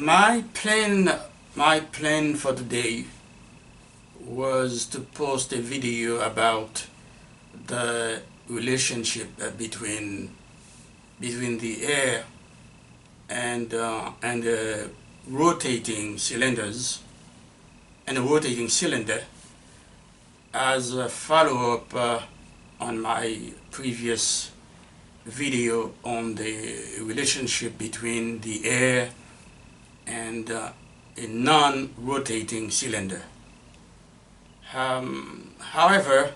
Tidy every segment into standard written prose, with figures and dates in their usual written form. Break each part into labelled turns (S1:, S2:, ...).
S1: My plan for today was to post a video about the relationship between the air and the rotating cylinders and a rotating cylinder as a follow-up on my previous video on the relationship between the air and a non-rotating cylinder. However,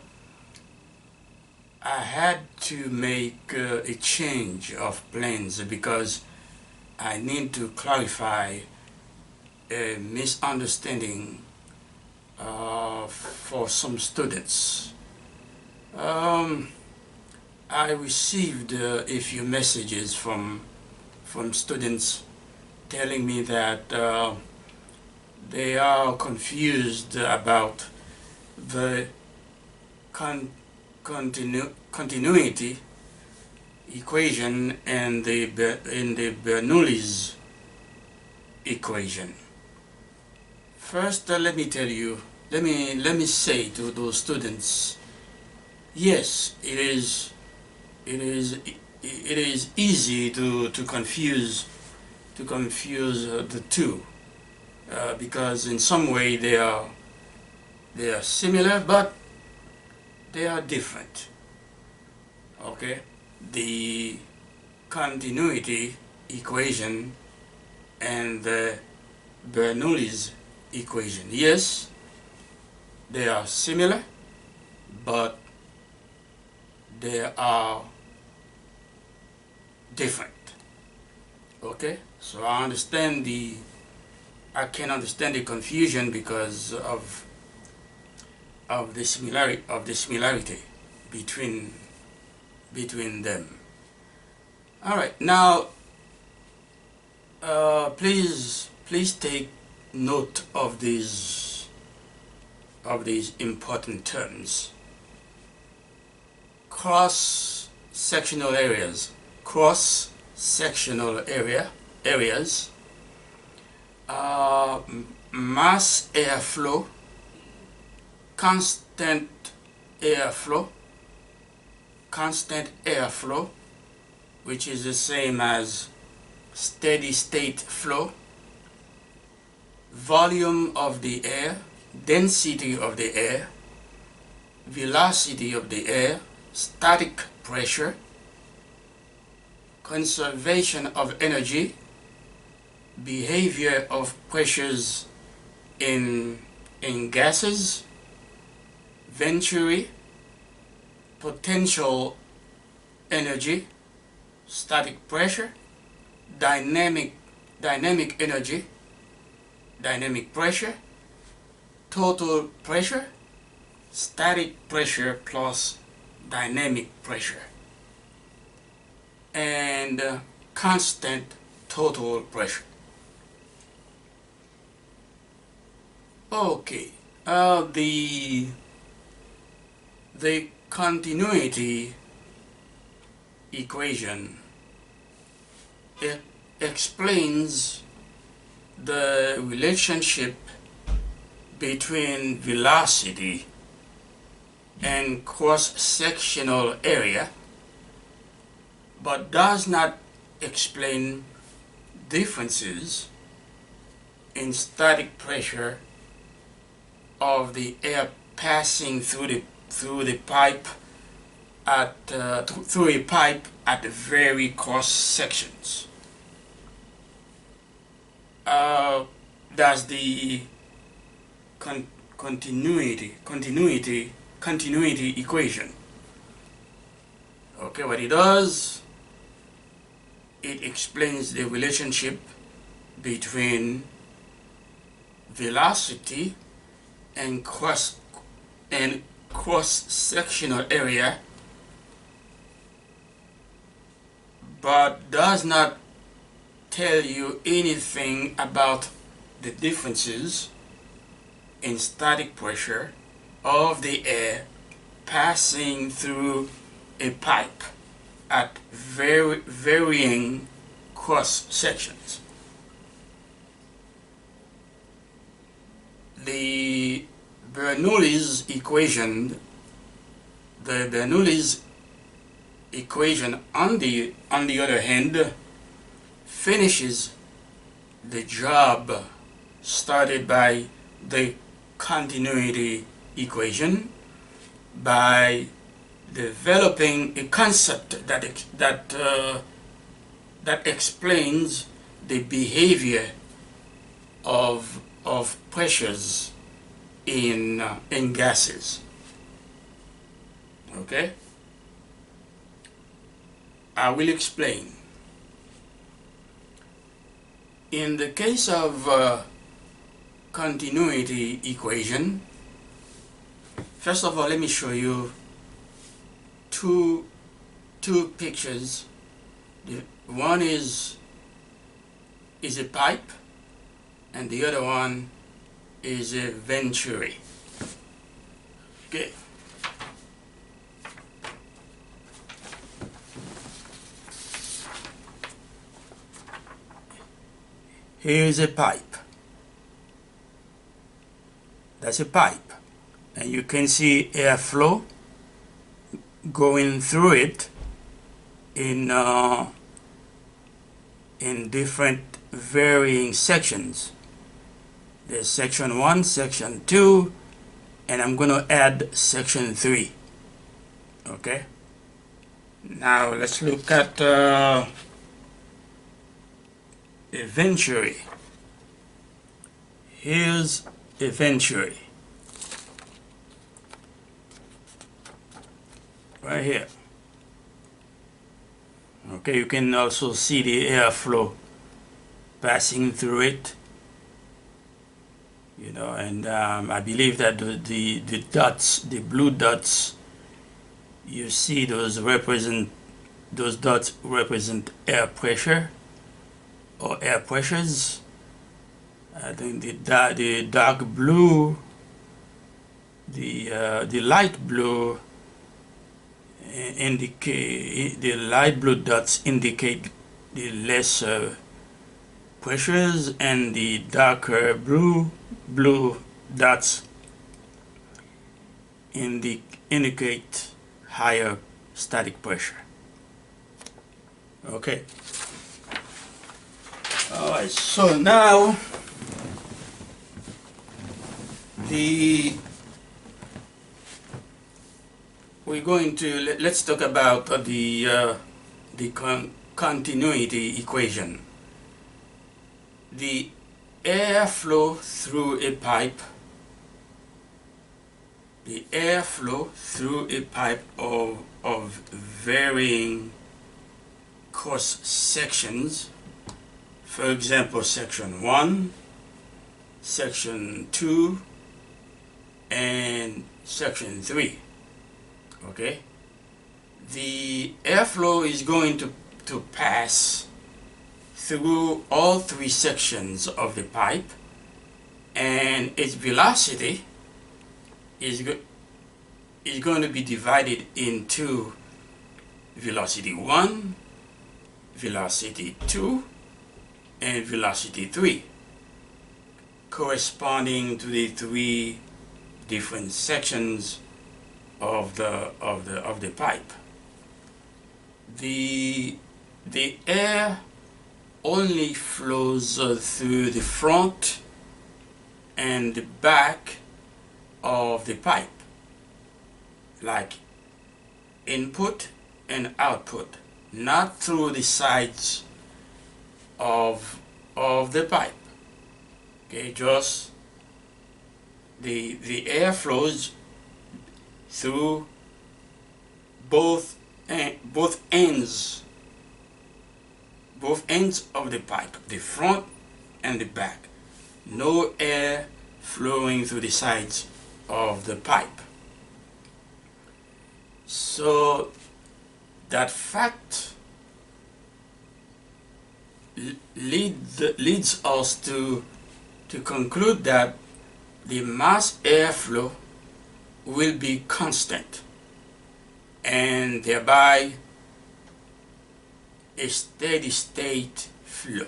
S1: I had to make a change of plans because I need to clarify a misunderstanding for some students. I received a few messages from students telling me that they are confused about the continuity equation and in the Bernoulli's equation. First, let me say to those students, yes, it is easy to confuse the two because in some way they are similar, but they are different. Okay, the continuity equation and the Bernoulli's equation, yes, they are similar, but they are different. Okay, so I can understand the confusion because of the similarity between them. All right, now please take note of these important terms. Cross-sectional areas, mass airflow, constant airflow, which is the same as steady state flow, volume of the air, density of the air, velocity of the air, static pressure, conservation of energy, behavior of pressures in gases, Venturi, potential energy, static pressure, dynamic energy, dynamic pressure, total pressure, static pressure plus dynamic pressure, and constant total pressure. Okay, the continuity equation explains the relationship between velocity and cross-sectional area, but does not explain differences in static pressure of the air passing through a pipe at very cross sections. Does the continuity equation? Okay, what it does, it explains the relationship between velocity and cross-sectional area, but does not tell you anything about the differences in static pressure of the air passing through a pipe at varying cross sections. the Bernoulli's equation, the Bernoulli's equation on the other hand finishes the job started by the continuity equation by developing a concept that explains the behavior of pressures in gases. Okay, I will explain. In the case of continuity equation, first of all, let me show you two pictures. One is a pipe, and the other one is a venturi. Okay. Here is a pipe. That's a pipe, and you can see airflow going through it in different varying sections. There's section 1, section 2, and I'm going to add section 3. Okay. Now let's look at a venturi. Here's a venturi. Right here. Okay, you can also see the airflow passing through it. You know, and I believe that the dots, the blue dots, you see those dots represent air pressure or air pressures. I think the dark blue, the light blue indicate, the light blue dots indicate the lesser pressures, and the darker blue dots indicate higher static pressure. Okay. All right. So now we're going to let's talk about the continuity equation. The airflow through a pipe. The airflow through a pipe of varying cross sections. For example, section 1, section 2, and section 3. Okay, the airflow is going to pass through all 3 sections of the pipe, and its velocity is going to be divided into velocity 1, velocity 2, and velocity 3, corresponding to the 3 different sections of the pipe. The air only flows through the front and the back of the pipe, like input and output, not through the sides of the pipe. Okay, just the air flows through both ends of the pipe, the front and the back. No air flowing through the sides of the pipe. So that fact leads us to conclude that the mass airflow will be constant, and thereby a steady state flow.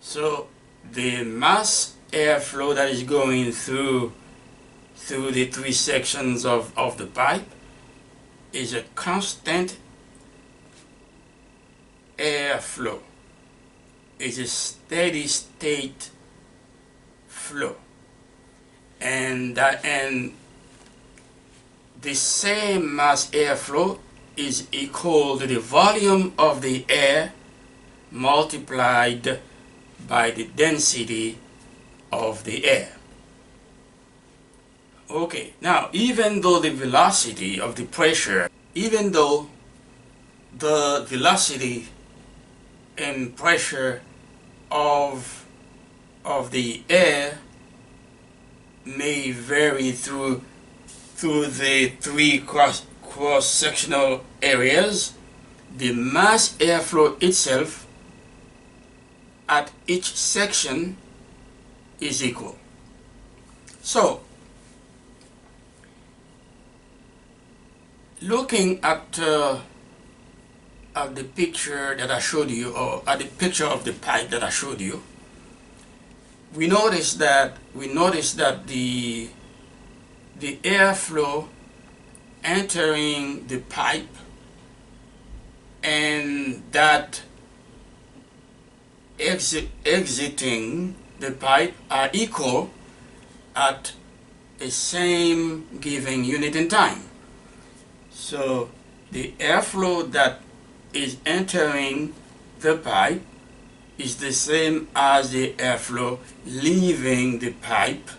S1: So the mass airflow that is going through the three sections of the pipe is a constant airflow. It's a steady state flow, and the same mass airflow is equal to the volume of the air multiplied by the density of the air. Okay, now even though the velocity of the pressure, even though the velocity and pressure of the air may vary through the three cross-sectional areas, the mass airflow itself at each section is equal. So, looking at the picture that I showed you, or at the picture of the pipe that I showed you, we notice that the airflow entering the pipe and that exiting the pipe are equal at a same given unit in time. So the airflow that is entering the pipe is the same as the airflow leaving the pipe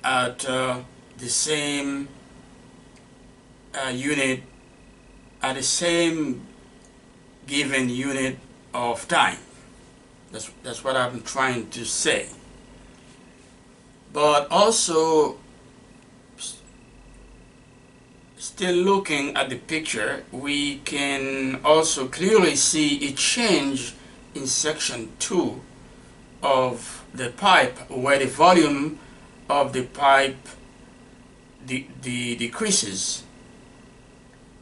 S1: at the same unit, at the same given unit of time. That's what I'm trying to say. But also, still looking at the picture, we can also clearly see a change in section 2 of the pipe, where the volume of the pipe decreases.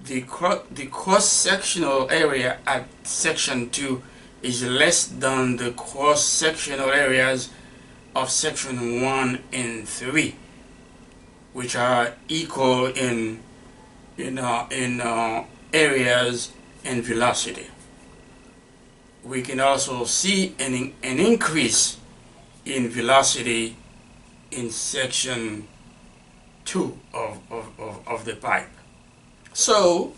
S1: The cross-sectional area at section 2 is less than the cross-sectional areas of section 1 and 3, which are equal in areas and velocity. We can also see an increase in velocity in section 2 of the pipe. So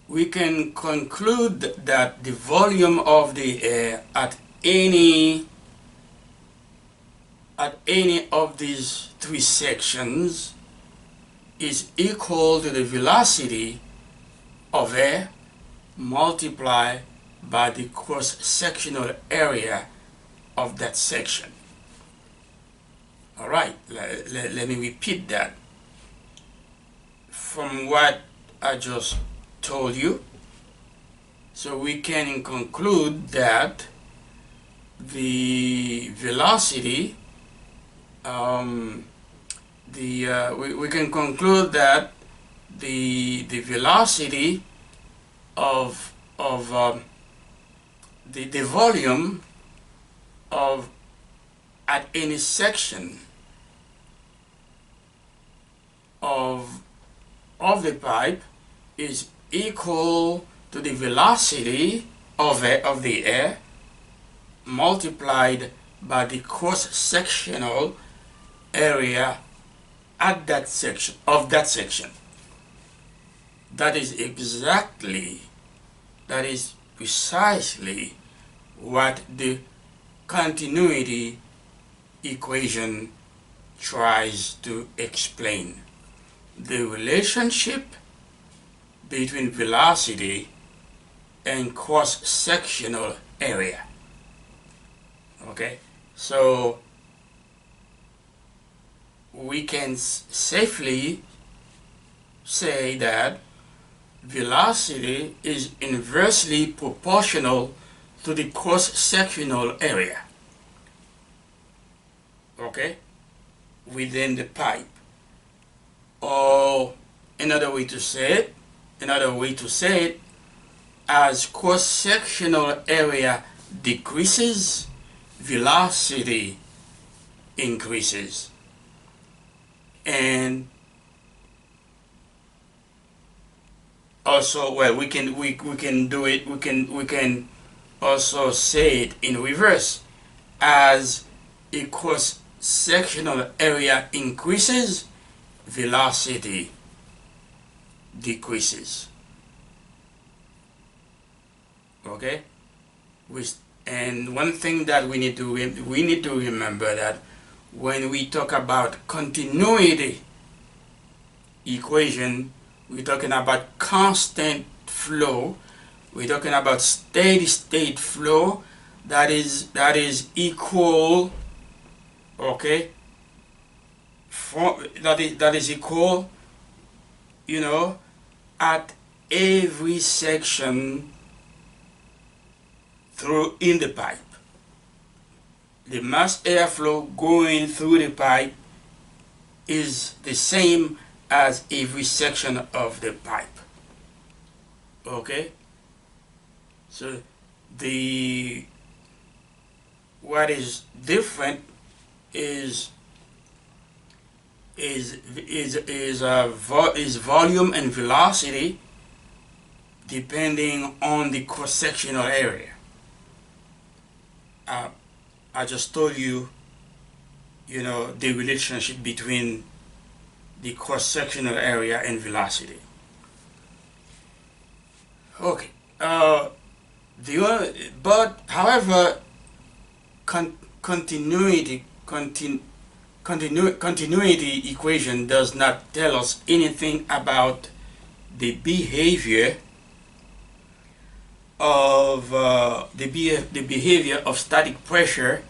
S1: we can conclude that the volume of the air at any of these three sections is equal to the velocity of air multiplied by the cross-sectional area of that section. All right, let me repeat that. From what I just told you, so we can conclude that the velocity, we can conclude that the velocity of the volume of at any section of the pipe is equal to the velocity of the air multiplied by the cross-sectional area at that section That is precisely what the continuity equation tries to explain. The relationship between velocity and cross-sectional area. Okay, so we can safely say that velocity is inversely proportional to the cross-sectional area, okay, within the pipe. Or another way to say it, as cross-sectional area decreases, velocity increases. And also, well, we can do it, we can also say it in reverse. As a cross-sectional area increases, velocity decreases. Okay? And one thing that we need to remember that when we talk about continuity equation, we're talking about constant flow. We're talking about steady state flow that is equal, okay, that is equal, at every section through in the pipe. The mass airflow going through the pipe is the same as every section of the pipe. Okay? So what is different is volume and velocity depending on the cross-sectional area. I just told you, the relationship between the cross-sectional area and velocity. Okay. But however, continuity equation does not tell us anything about the behavior of the behavior of static pressure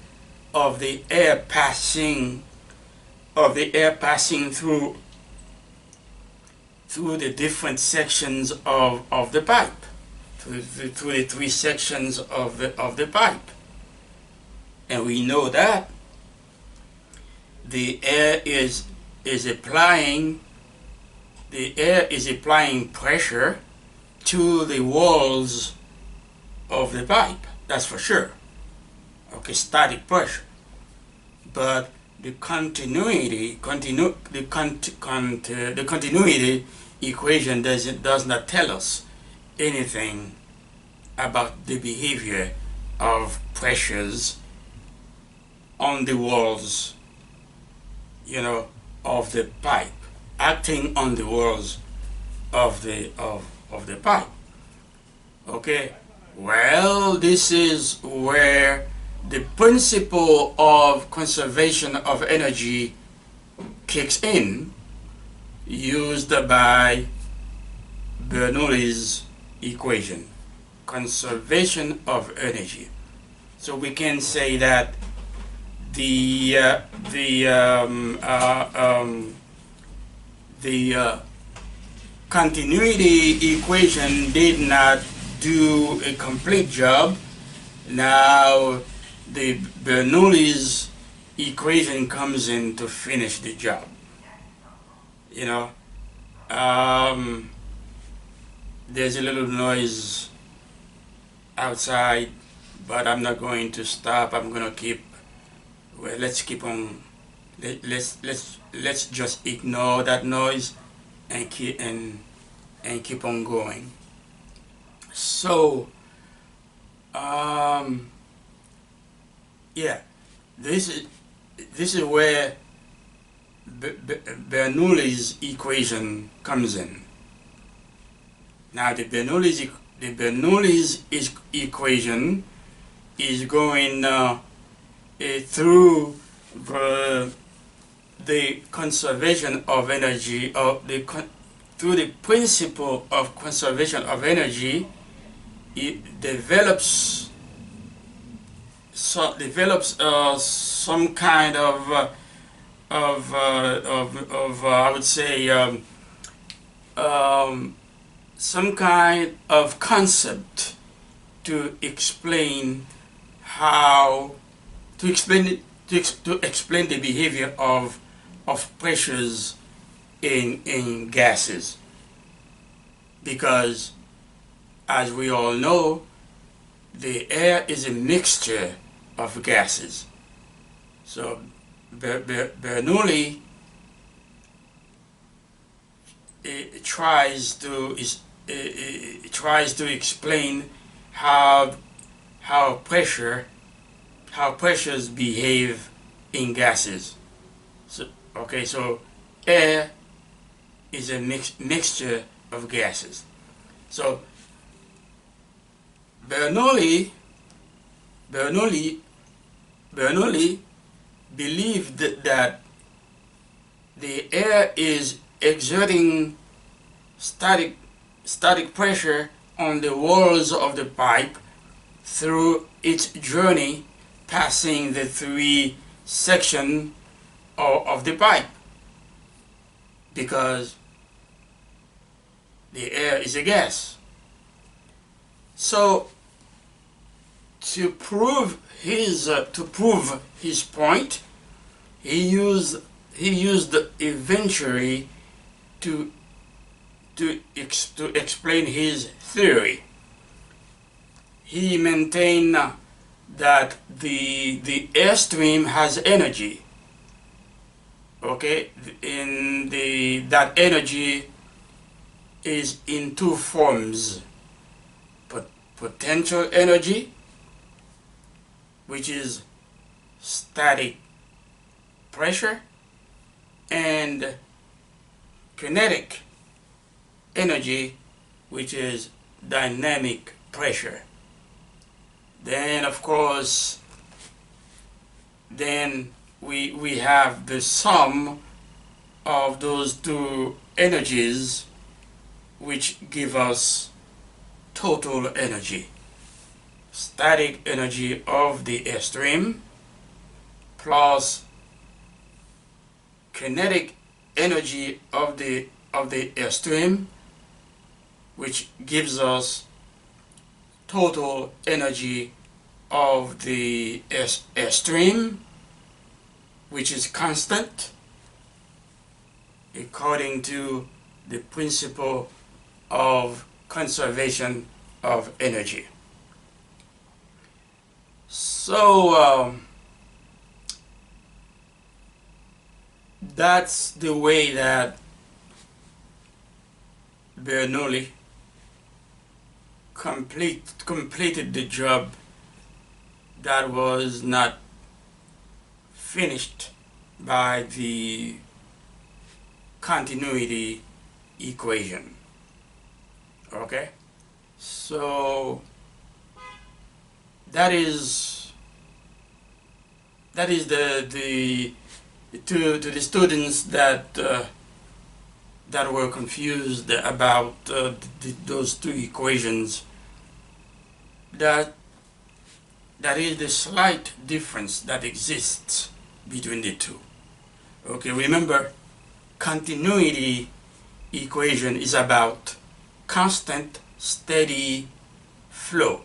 S1: of the air passing through the different sections of the pipe, through the three sections of the pipe. And we know that the air is applying pressure to the walls of the pipe. That's for sure. Okay, static pressure. But the continuity equation does not tell us anything about the behavior of pressures on the walls, of the pipe, acting on the walls of the pipe. Okay. Well, this is where the principle of conservation of energy kicks in, used by Bernoulli's equation, conservation of energy. So we can say that the continuity equation did not do a complete job. Now the Bernoulli's equation comes in to finish the job. There's a little noise outside, but I'm not going to stop. I'm going to keep. Well, let's keep on. Let's just ignore that noise and keep on going. So, yeah, this is where Bernoulli's equation comes in. Now, the Bernoulli's equation is going through the conservation of energy, through the principle of conservation of energy. It develops some kind of I would say some kind of concept to explain the behavior of pressures in gases, because as we all know, the air is a mixture of gases. So Bernoulli tries to explain how how pressure how pressures behave in gases. So okay, so air is a mixture of gases. So Bernoulli Bernoulli Bernoulli believed that the air is exerting static pressure on the walls of the pipe through its journey passing the three sections of the pipe, because the air is a gas. So to prove his point, he used eventually to explain his theory. He maintained that the airstream has energy. Okay, that energy is in two forms: potential energy, which is static pressure, and kinetic energy, which is dynamic pressure. Then of course, then we have the sum of those two energies, which give us total energy. Static energy of the airstream plus kinetic energy of the airstream, which gives us total energy of the airstream, which is constant according to the principle of conservation of energy. So that's the way that Bernoulli completed the job that was not finished by the continuity equation. Okay, so that is the to the students that that were confused about those two equations, that is the slight difference that exists between the two. Okay, remember, continuity equation is about constant steady flow,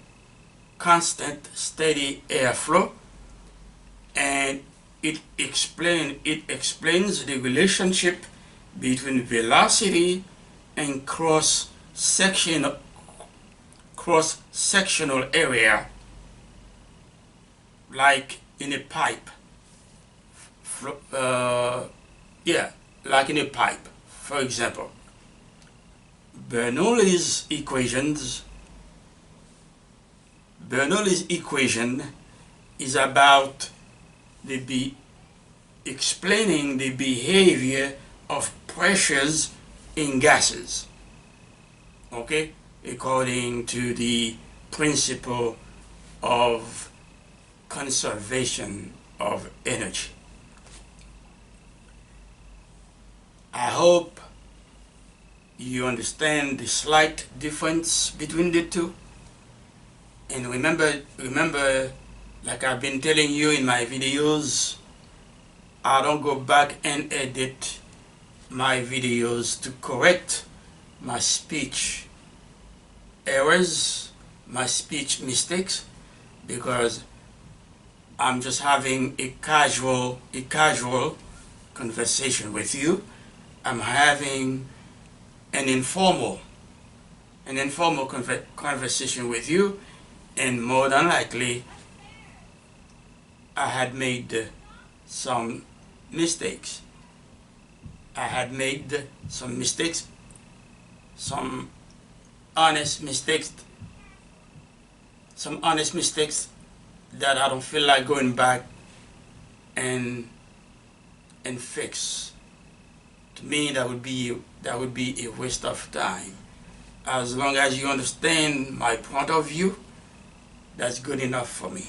S1: constant steady airflow, and it explains the relationship between velocity and cross-sectional area, like in a pipe. Like in a pipe, for example. Bernoulli's equation is about explaining the behavior of pressures in gases, okay, according to the principle of conservation of energy. I hope you understand the slight difference between the two. And remember, like I've been telling you in my videos, I don't go back and edit my videos to correct my speech errors, my speech mistakes, because I'm just having a casual conversation with you. I'm having an informal conversation with you, and more than likely I had made some mistakes. I had made some mistakes, some honest mistakes, some honest mistakes that I don't feel like going back and fix. To me, that would be a waste of time. As long as you understand my point of view, that's good enough for me.